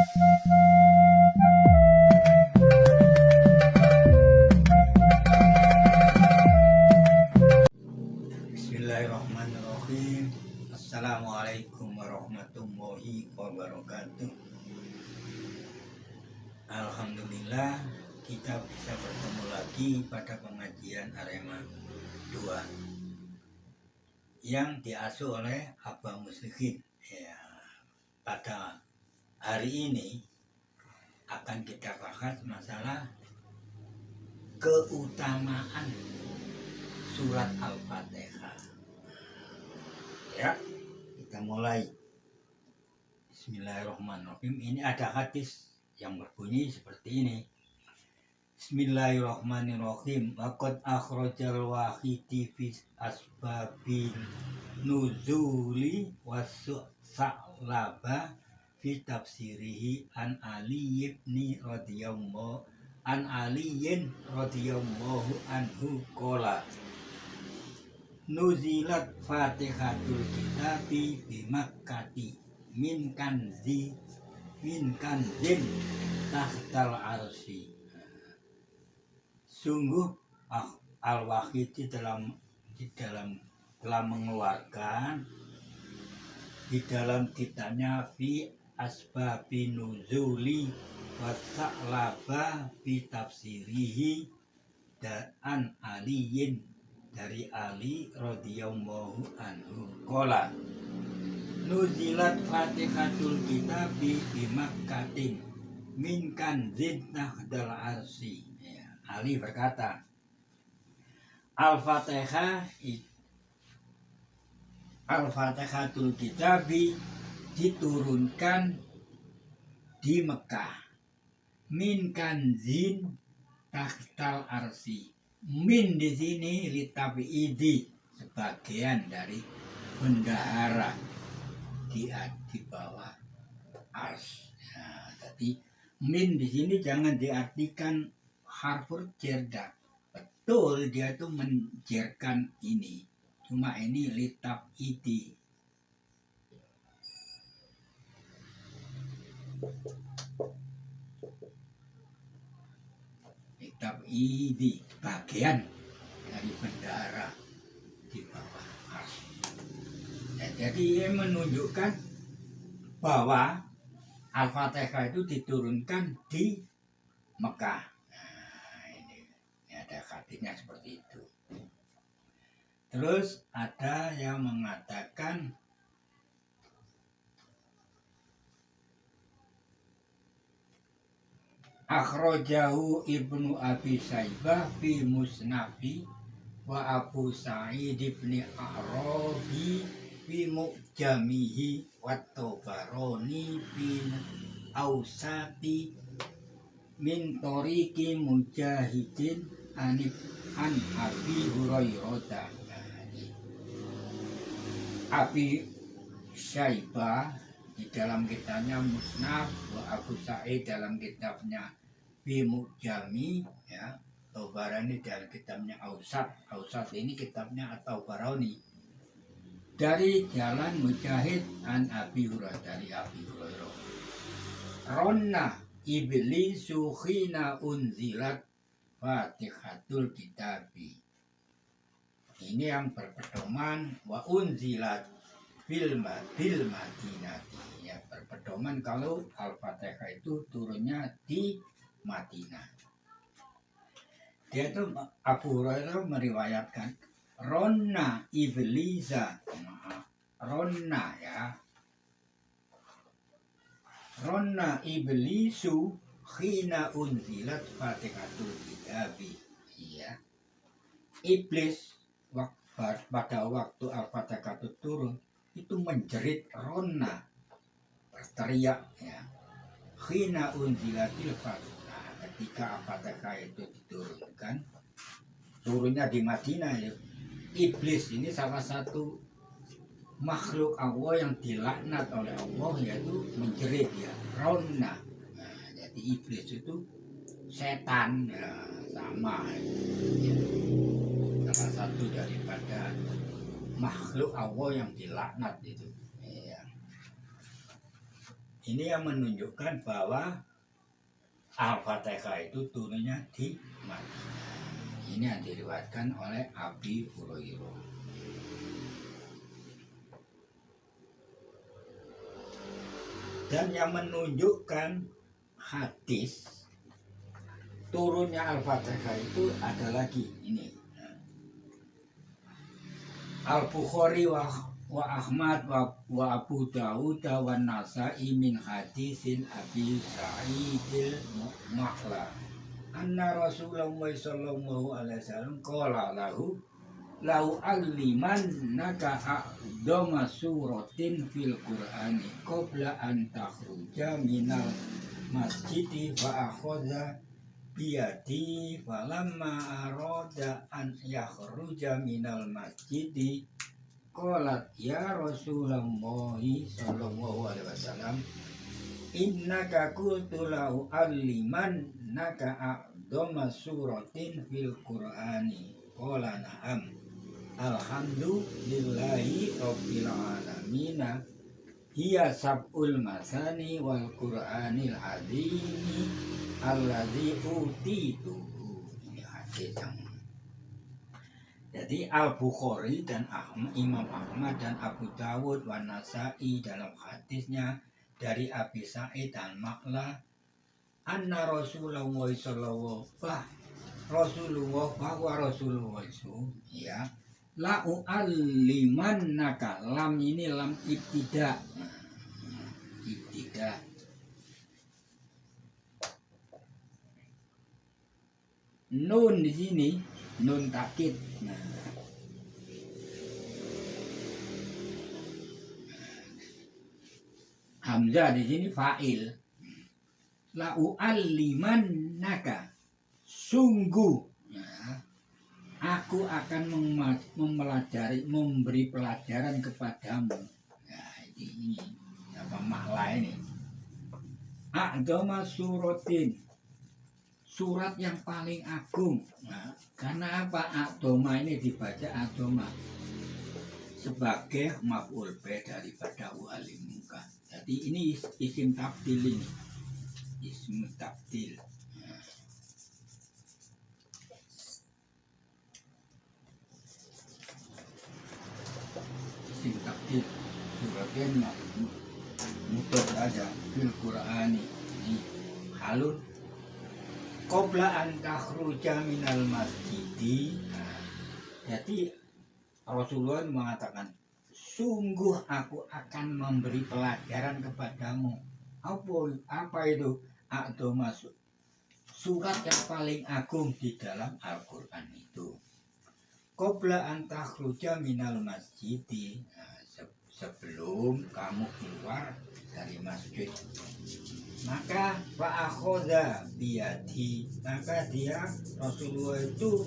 Bismillahirrahmanirrahim. Assalamualaikum warahmatullahi wabarakatuh. Alhamdulillah kita bisa bertemu lagi pada pengajian Arema 2 yang diasuh oleh Abah Muslihin. Ya, pada hari ini akan kita bahas masalah keutamaan surat Al-Fatihah. Ya, kita mulai. Bismillahirrahmanirrahim. Ini ada hadis yang berbunyi seperti ini. Bismillahirrahmanirrahim. Waqad akhrajal wahidi fi asbabil nuzuli wasa'laba fi tafsirihi an Ali ibn radhiyallahu anhu qala nuzilat fatihatul kitabi bi Makkati min kanzin tahtal arsy. Sungguh Al-Wahidi telah mengeluarkan di dalam kitabnya fi asbabi nuzuli wasa'laba fi tafsirihi dan aliyin dari Ali radhiyallahu anhu qala nuzilat fatihatul kitabi bi Makkatin min kanzin tahdal arsy. Ali berkata, Al-Fatihatul kitabi diturunkan di Mekah min kanzin tahdal arsy. Min di sini litabiidi, sebagian dari bendahara di bawah ars. Nah, jadi min di sini jangan diartikan harfur jerdak. Betul, dia tuh menjerkan ini. Cuma ini litabiidi. Litabiidi, bagian dari bendahara di bawah ars. Ya, jadi ini menunjukkan bahwa Al-Fatihah itu diturunkan di Mekah. Nah, ini ada hadisnya seperti itu. Terus ada yang mengatakan akhrajahu Ibnu Abi Saibah fi Musnafi wa Abu Sa'id ibn Arabi fi Mu'jamihi wa Tabarani fi Awsati min tariqi Mujahidin an Abi Hurairah. Abi Saibah di dalam kitabnya Musnaf, wa Abu Sa'id dalam kitabnya Fi Mu'jami, ya, Tabarani dalam kitabnya Awsat. Awsat ini kitabnya At-Tabarani. Dari jalan Mujahid an Abi Hurairah, dari Abi Hurairah. Ronna iblisu khina unzilat Fatihatul Kitabi. Ini yang berpedoman wa unzilat bil Madinah. Ya, berpedoman kalau Al-Fatihah itu turunnya di Madinah. Dia itu Abu Hurairah meriwayatkan Ronna iblisa, Ronna, ya, Ronna iblisu khina unzilat Fatihatul Kitabi. Iya, iblis pada waktu Al-Fatihah itu turun itu menjerit ronna, berteriak, ya, khina unzilatil Fatihah. Ketika Al-Fatihah itu diturunkan, turunnya di Madinah, ya. Iblis ini salah satu makhluk Allah yang dilaknat oleh Allah, yaitu menjerit, ya, ronna. Nah, jadi iblis itu setan, ya, sama, ya. Salah satu daripada makhluk Allah yang dilaknat itu. Ya. Ini yang menunjukkan bahwa Al-Fatihah itu turunnya di Madinah. Ini yang diriwayatkan oleh Abi Hurairah. Dan yang menunjukkan hadis turunnya Al-Fatihah itu ada lagi ini. Al-Bukhari wa Ahmad wa Abu Dawud wa Nasa'i min hadisin Abi Sa'idil Mu'la anna Rasulullah sallallahu alaihi wasallam qala lahu lau aliman naka a'dama suratin fil Qur'ani qabla an takhruja minal masjidi fa akhadha biyadi falamma arada an yakhruja minal masjidi qalat ya Rasulullah sallallahu alaihi wasallam innaka qultu lahu aliman naka a'dama suratin fil Qur'ani qala na'am alhamdulillahi rabbil alamin hiya sab'ul masani wal Qur'anil azimi alladzi utitu. Ini hadis yang jadi Al-Bukhari dan Imam Ahmad dan Abu Dawud wa Nasa'i dalam hadisnya dari Abi Sa'id al-Mu'la anna Rasulullah sallallahu bahwa Rasulullah itu ya la u'allimannaka, lam ini lam ibtida. Ibtida. Nun di sini nun takkid. Nah. Hamzah di sini fa'il. La u'allimannaka, sungguh nah, aku akan mempelajari, memberi pelajaran kepadamu. Nah, ini apa makna ini? A'dama suratin, surat yang paling agung. Nah, karena apa A'dama ini dibaca A'dama sebagai maf'ul bi daripada u'allimuka. Jadi ini isim tabdil ini. Isim tabdil. Isim tabdil sebagai mufrad saja fil Qur'ani. Ini halun qabla an takhruja minal masjidi. Jadi Rasulullah mengatakan, sungguh aku akan memberi pelajaran kepadamu. Apa itu? Atau masuk surat yang paling agung di dalam Al-Quran itu. Qabla an takhruja minal masjidi, sebelum kamu keluar dari masjid. Maka fa'akhoda biyadi, maka dia Rasulullah itu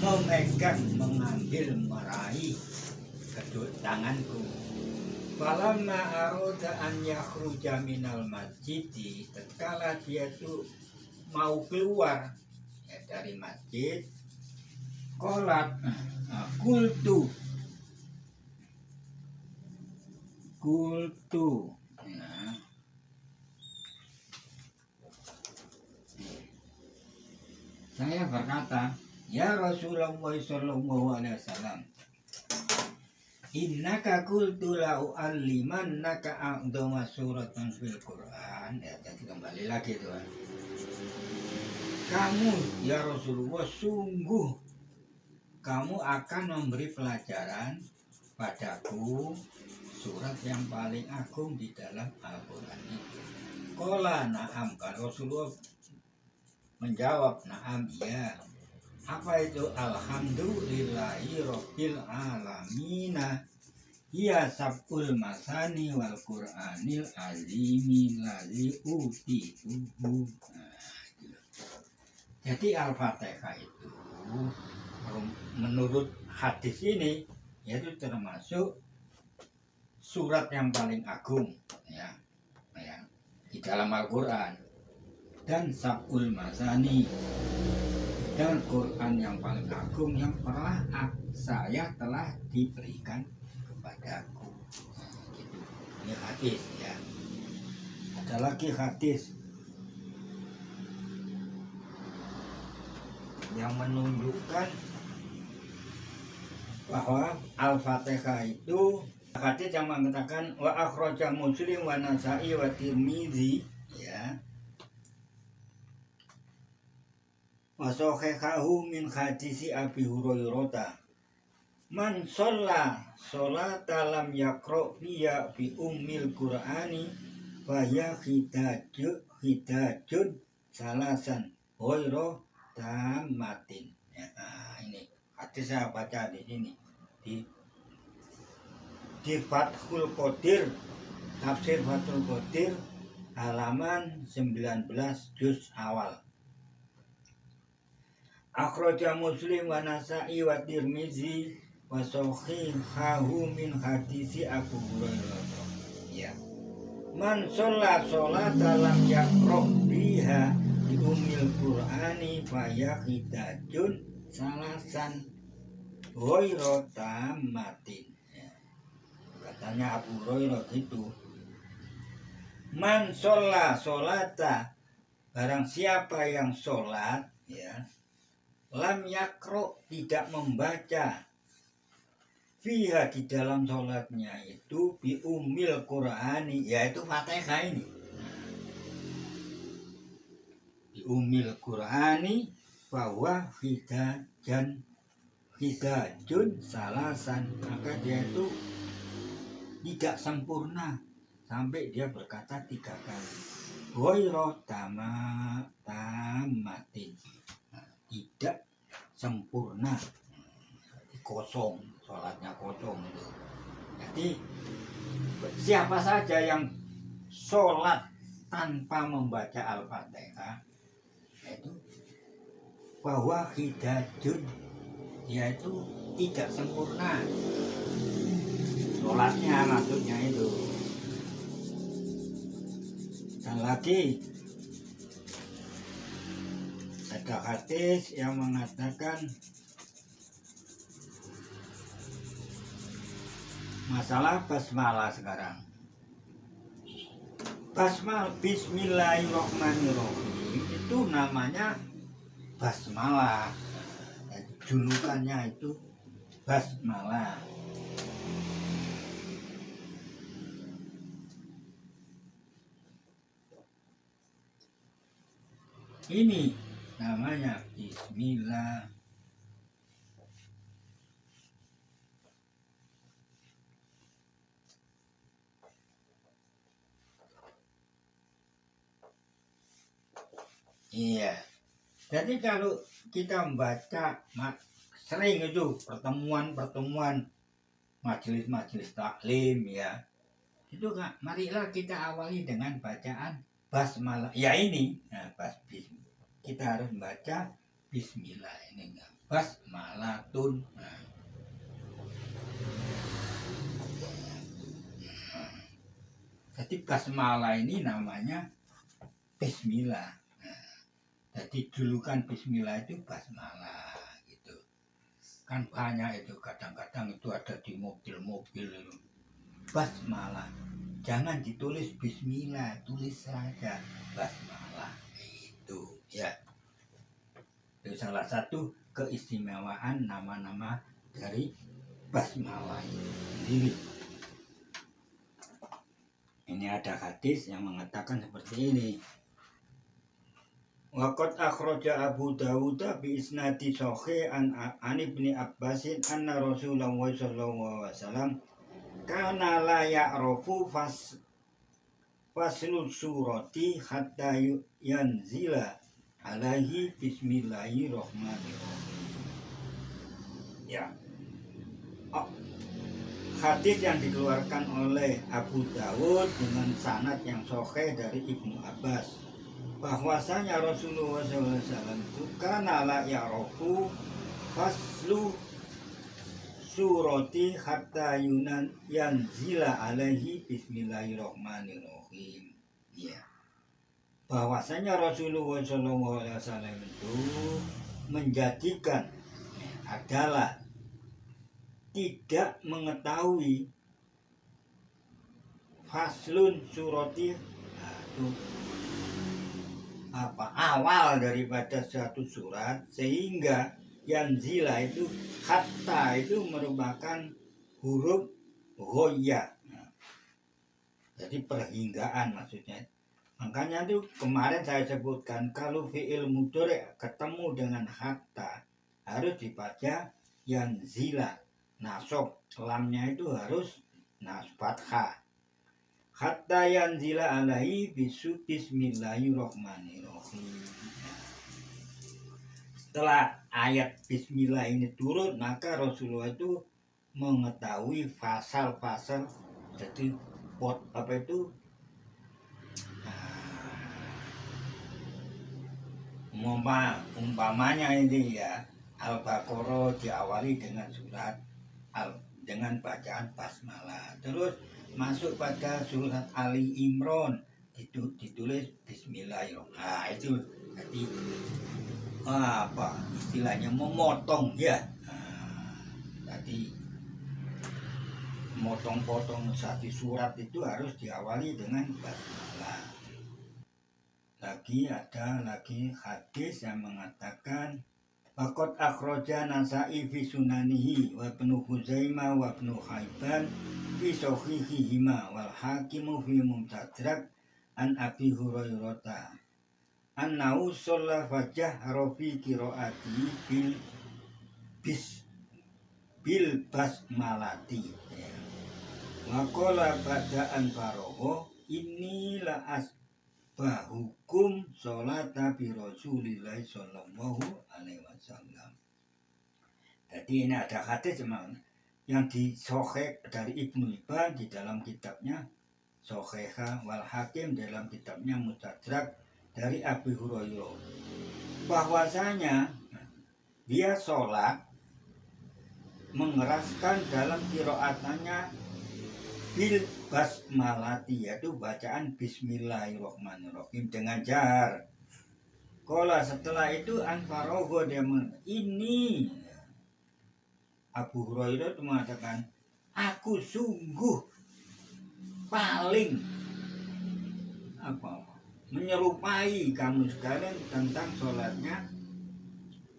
memegang, mengambil, meraih kedua tanganku. Falamma aroda an yakhruja minal masjidi, tatkala dia itu mau keluar ya, dari masjid, qolat kultu ya. Saya berkata, ya Rasulullah sallallahu alaihi wasallam, innaka qultu la u'allimannaka a'dama suratan fil Qur'an. Ya, jadi kembali lagi tuh. Kamu ya Rasulullah, sungguh kamu akan memberi pelajaran padaku surat yang paling agung di dalam Al-Qur'an itu. Qala na'am, Rasulullah menjawab na'am, ya. Apa itu? Alhamdulillahi rabbil alamina hiya sab'ul masani wal Qur'anil azimi ladzi utitu. Jadi Al-Fatihah itu menurut hadis ini yaitu termasuk surat yang paling agung ya di dalam Al-Qur'an, dan sab'ul masani dan Quran yang paling agung yang pernah saya telah diberikan kepadaku. Gitu. Ini hadis ya. Ada lagi hadis yang menunjukkan bahwa Al-Fatihah itu hadis yang mengatakan wa akhraja Muslim wa Nasa'i wa Tirmidzi, ya, wa sahihahu min hadisi Abi Hurairah man shalla sholata lam yaqra fiha bi ummil qur'ani fa ya hidajun salasan ghairu tammatin. Ya, ini hadis saya baca di sini di Fathul Qadir, tafsir Fathul Qadir halaman 19 juz awal. Akhraja Muslim wa Nasa'i wa Tirmizi wa sahihahu min hadisi Abu Hurairah. Ya. Man sholla sholata lam yaqra biha di umil Qur'ani fa yahidajun salasan ghairu tammatin. Ya. Katanya Abu Hurairah itu, man sholla sholata, barang siapa yang sholat, ya, lam yakro, tidak membaca, fiha, di dalam sholatnya itu, bi umil Qur'ani, yaitu Fatihah ini, bi umil Qur'ani bahwa hidajun salasan, maka dia itu tidak sempurna sampai dia berkata 3 kali ghairu tammatin, tidak sempurna, kosong, sholatnya kosong itu. Jadi siapa saja yang sholat tanpa membaca Al-Fatihah itu bahwa hidajun, yaitu tidak sempurna sholatnya, maksudnya itu. Dan lagi ada hadis yang mengatakan masalah basmalah sekarang. Basmalah, bismillahirrahmanirrahim, itu namanya basmalah. Julukannya itu basmalah. Ini namanya bismillah. Iya. Jadi kalau kita membaca sering itu pertemuan majelis taklim, ya, itu Kak, marilah kita awali dengan bacaan basmalah. Ya ini, nah, kita harus membaca bismillah ini, basmalatun. Nah. Jadi basmalah ini namanya bismillah. Nah, jadi julukan bismillah itu basmalah gitu. Kan banyak itu, kadang-kadang itu ada di mobil-mobil itu. Basmalah. Jangan ditulis bismillah, tulis saja basmalah. Itu ya. Itu salah satu keistimewaan nama-nama dari basmalah itu sendiri. Ini ada hadis yang mengatakan seperti ini. Waqad akhraja Abu Dawud bi isnadi sahih an Ibnu Abbasin anna Rasulullah sallallahu alaihi wasallam kana la ya'rafu faslu surati hatta yanzila alaihi bismillahirrahmanirrahim. Ya. Hadis yang dikeluarkan oleh Abu Dawud dengan sanad yang sahih dari Ibnu Abbas, bahwasanya Rasulullah SAW itu kana la ya'rafu faslu surati hatta yanzila alaihi bismillahirrahmanirrahim. Ya. Bahwasanya Rasulullah SAW itu menjadikan adalah tidak mengetahui faslun surati, itu awal daripada suatu surat, sehingga yanzila itu hatta itu merupakan huruf ghoya. Jadi perhinggaan maksudnya. Makanya itu kemarin saya sebutkan kalau fi'il mudhari ketemu dengan hatta harus dibaca yanzila. Nasab lamnya itu harus fathah. Hatta yanzila alaihi bismillahirrahmanirrahim. Setelah ayat bismillah ini turun, maka Rasulullah itu mengetahui fasal-fasal, jadi umpamanya ini ya, Al-Baqarah diawali dengan dengan bacaan basmalah. Terus masuk pada surat Ali Imran itu ditulis bismillahirrahmanirrahim. Nah, itu jadi istilahnya memotong ya. Tadi memotong-potong satu surat itu harus diawali dengan basmalah. Ada lagi hadis yang mengatakan Faqad akhraja Nasa'i fi sunanihi wa Ibnu Khuzaimah wa Ibnu Hibban fi sahihihima wal Hakimu fi Mustadrak an Abi Hurairah annahu shalla fajahra fi qiraati bil basmalati wa qala ba'da'an faragha inilah hukum sholat Nabi Rasulullah Sallallahu Alaihi Wasallam. Jadi ini ada hadis yang disohek dari Ibnu Hibban di dalam kitabnya Soheha wal Hakim dalam kitabnya Mustadrak dari Abi Hurairah bahwasanya dia sholat mengeraskan dalam qiraatannya bil basmalati, yaitu bacaan bismillahirrahmanirrahim dengan jahar. Qala setelah itu anfarogo dia ini Abu Hurairah itu mengatakan, aku sungguh paling menyerupai kamu sekalian tentang sholatnya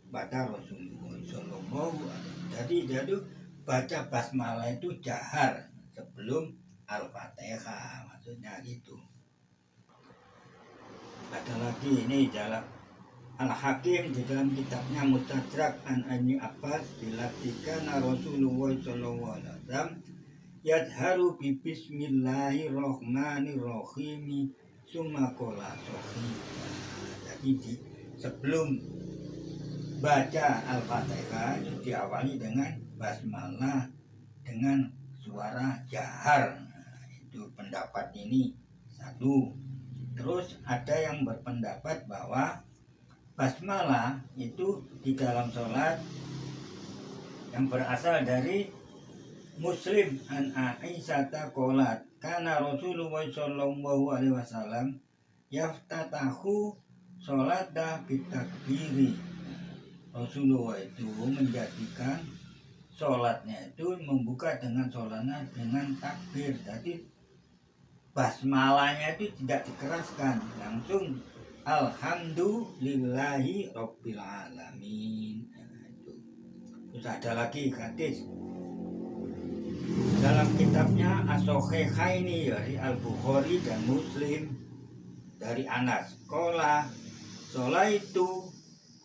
pada Rasulullah Sallallahu Alaihi Wasallam. Jadi baca basmalah itu jahar sebelum Al-Fatihah, maksudnya gitu. Ada lagi ini dalam Al-Hakim di dalam kitabnya Mustadrak an Ibnu Abbas dilaksanakan Rasulullah sallallahu alaihi wasallam yadharu bi bismillahirrahmanirrahim summa qala Jadi sebelum baca Al-Fatihah itu diawali dengan basmalah dengan suara jahar. Itu pendapat ini satu. Terus ada yang berpendapat bahwa basmalah itu di dalam sholat yang berasal dari Muslim an Aisyah qalat kana Rasulullah sallallahu alaihi wasallam yaftatahu sholata bitakbiri. Rasulullah itu menjadikan sholatnya itu membuka dengan sholatnya dengan takbir. Jadi basmalahnya itu tidak dikeraskan, langsung alhamdulillahi rabbil alamin. Terus ada lagi hadis dalam kitabnya As-Sahihaiini dari Al-Bukhari dan Muslim dari Anas qala sholaitu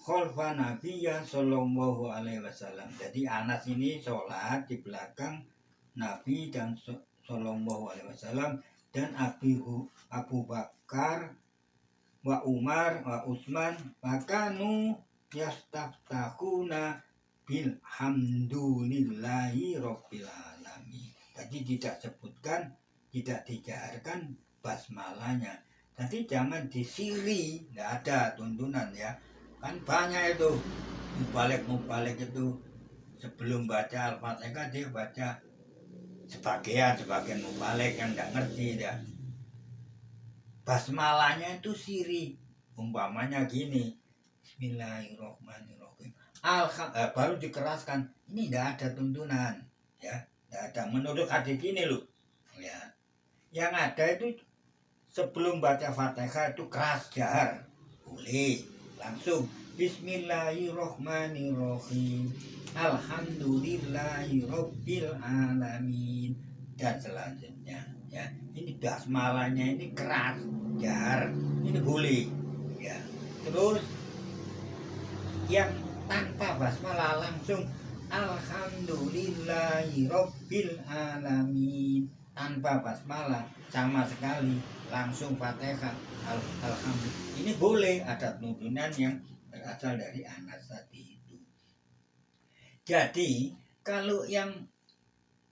khalfa Nabiyya sallallahu alaihi wasallam. Jadi Anas ini sholat di belakang Nabi dan sallallahu alaihi wasallam dan Abu Bakar wa Umar wa Utsman makanu yastaftahuna bil hamdulillahi rabbil alamin. Jadi tidak dijaharkan basmalahnya. Jadi jangan disiri, tidak ada tuntunan ya. Kan banyak itu mubalik itu sebelum baca Al-Fatihah dia baca sebagian mubalik yang nggak ngerti ya. Basmalahnya itu siri, umpamanya gini Bismillahirrahmanirrahim baru dikeraskan, ini tidak ada tuntunan ya, tidak ada menurut hadis ini loh ya. Yang ada itu sebelum baca Fatihah itu keras jahar boleh, langsung Bismillahirrohmanirrohim, Alhamdulillahirobbil alamin, dan selanjutnya. Ya, ini basmalahnya ini keras jahar, ini boleh. Ya, terus yang tanpa basmalah langsung Alhamdulillahirobbil alamin, tanpa basmalah sama sekali, langsung Fatihah Alhamdulillah. Ini boleh, ada tuntunan yang berasal dari Anas tadi itu. Jadi kalau yang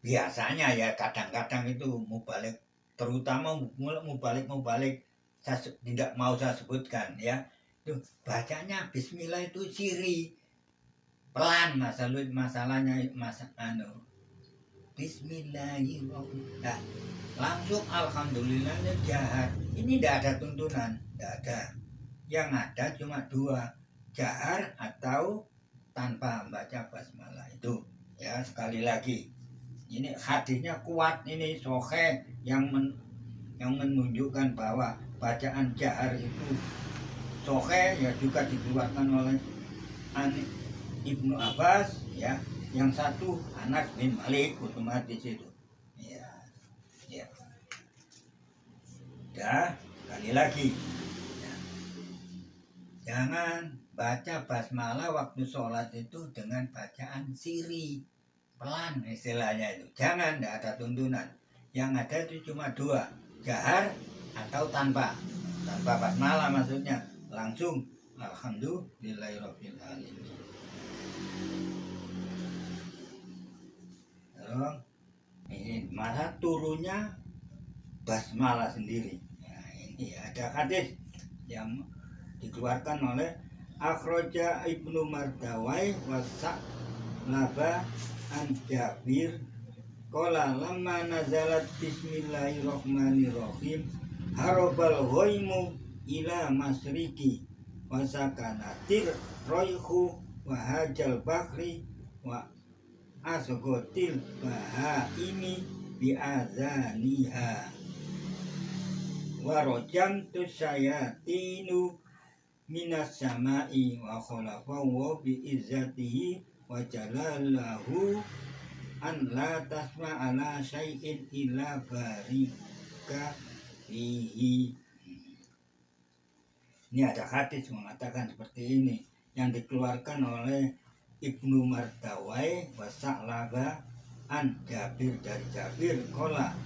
biasanya ya kadang-kadang itu mubalik, terutama mubalik saya tidak mau saya sebutkan ya, itu bacanya Bismillah itu siri pelan, masalahnya Bismillahirrahmanirrahim. Nah, langsung Alhamdulillahnya jahar. Ini tidak ada tuntunan, tidak ada. Yang ada cuma dua, jahar atau tanpa baca basmalah itu. Ya, sekali lagi, ini hadisnya kuat, ini sahih yang menunjukkan bahwa bacaan jahar itu sahih, ya juga dikeluarkan oleh Ibnu Abbas, ya. Yang satu Anas bin Malik, otomatis itu. Ya, ya. Ya, sekali lagi. Ya. Jangan baca basmalah waktu sholat itu dengan bacaan siri, pelan istilahnya itu. Jangan, tidak ada tuntunan. Yang ada itu cuma dua, jahar atau tanpa basmalah, maksudnya langsung Alhamdulillahirabbil alamin. Ini malah turunnya basmalah sendiri. Nah, ini ada hadis yang dikeluarkan oleh akhraja Ibnu Mardawai wasa'laba an Jabir qala lamma nazalat Bismillahirrahmanirrahim harabal ghaimu ila masriki wa sakanatir raihu wa hajal bakri wa asgotil bahaimi bi'azaniha wa rojamtu syayatinu minas sama'i wa khalafahu bi'izzatihi wa jalalahu an la tasma'ala syai'in illa barika fihi. Ini ada hadis mengatakan seperti ini yang dikeluarkan oleh Ibnu Mardawai wasa'laba an Jabir, dari Jabir qala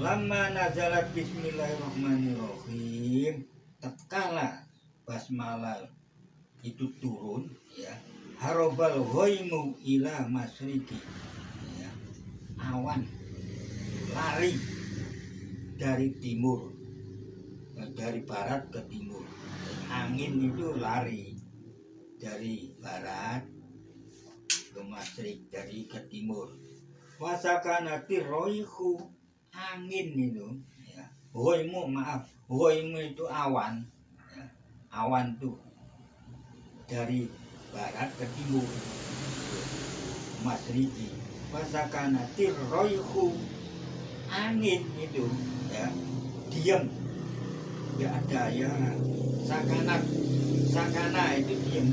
lamma nazalat Bismillahirrahmanirrahim, tatkala basmalah itu turun, ya, harobal ghaimu ila masriki, ya, awan lari dari timur, dari barat ke timur. Angin itu lari dari barat ke masrik, dari ke timur. Wasakanatir roihu, angin itu, ya. Ghaimu itu awan, ya. Awan tuh dari barat ke timur, masriki. Wasakanatir roihu, angin itu, ya, diam, tidak ada, ya. Sakana itu diam.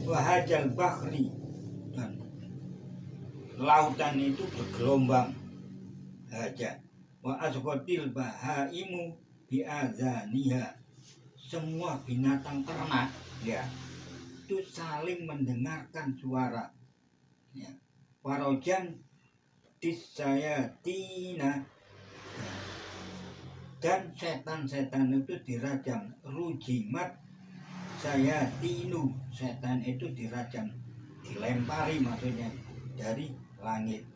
Wahajal bahri, dan lautan itu bergelombang. Haja wa asqatil bahaimu bi'azaniha, semua binatang ternak, ya, itu saling mendengarkan suara, ya. Warojan disayatina, dan setan-setan itu dirajam. Rujimat sayatinu, setan itu dirajam, dilempari maksudnya dari langit.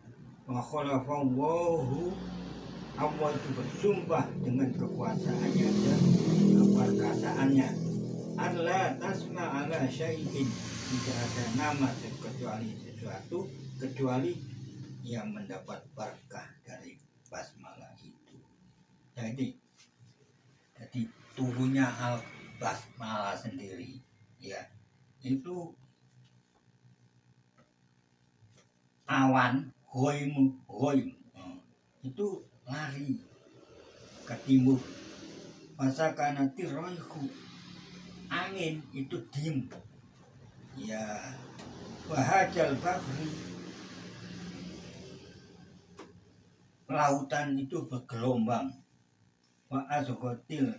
Wa khalafallahu, Allah itu bersumpah dengan kekuasaannya dan keperkasaannya. Allah tasma ala syai'in, tidak ada nama kecuali sesuatu kecuali yang mendapat berkah dari basmalah itu. Jadi turunnya basmalah sendiri, ya, itu awan ghaim itu lari ke timur, Fasakanatir roihu, angin itu diem. Ya, wahajal bahri, lautan itu bergelombang. Wa azghatil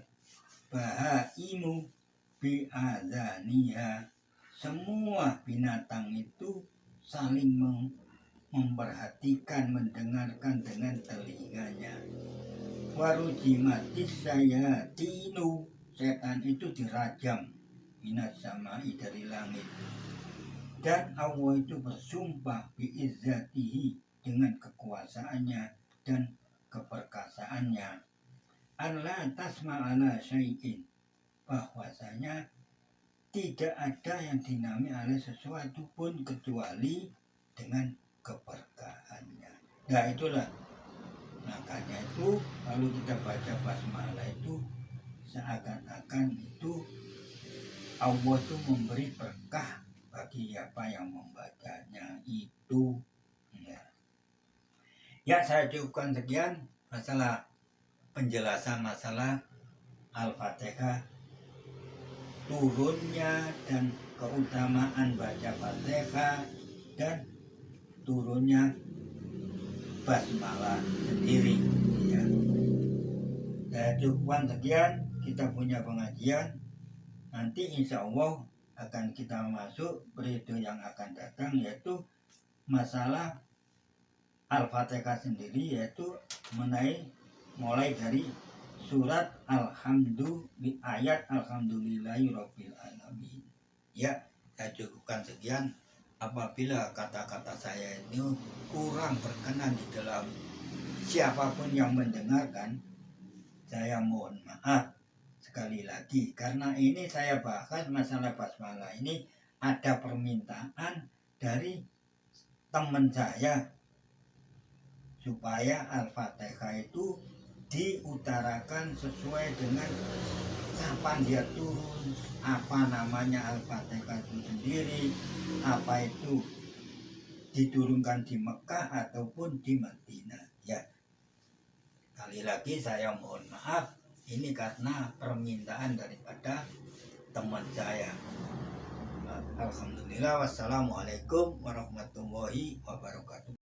bahaimu bi'adzaniha, semua binatang itu saling memperhatikan, mendengarkan dengan telinganya. Warujimatis sayatinu, setan itu dirajam minas samai, dari langit. Dan Allah itu bersumpah biizzatihi, dengan kekuasaannya dan keperkasaannya, Allah tasma'ala syai'in, bahwasanya tidak ada yang dinamai oleh sesuatu pun kecuali dengan keberkahannya. Nah itulah, makanya itu kalau kita baca basmalah itu seakan-akan itu Allah itu memberi berkah bagi siapa yang membacanya itu. Ya, saya cukupkan sekian masalah penjelasan masalah Al-Fatihah, turunnya dan keutamaan baca Fatihah dan turunnya basmalah sendiri. Ya. Saya cukupkan sekian, kita punya pengajian. Nanti insya Allah akan kita masuk periode yang akan datang, yaitu masalah Al-Fatihah sendiri, yaitu mulai dari surat Alhamdulillah, ayat Alhamdulillahirabbil alamin. Ya, saya cukupkan sekian. Apabila kata-kata saya ini kurang berkenan di dalam siapapun yang mendengarkan, saya mohon maaf sekali lagi, karena ini saya bahas masalah basmalah ini ada permintaan dari teman saya supaya Al-Fatihah itu diutarakan sesuai dengan kapan dia turun, apa namanya Al-Fatihah itu sendiri, apa itu diturunkan di Mekah ataupun di Madinah. Ya, kali lagi saya mohon maaf, ini karena permintaan daripada teman saya. Alhamdulillah, wassalamualaikum warahmatullahi wabarakatuh.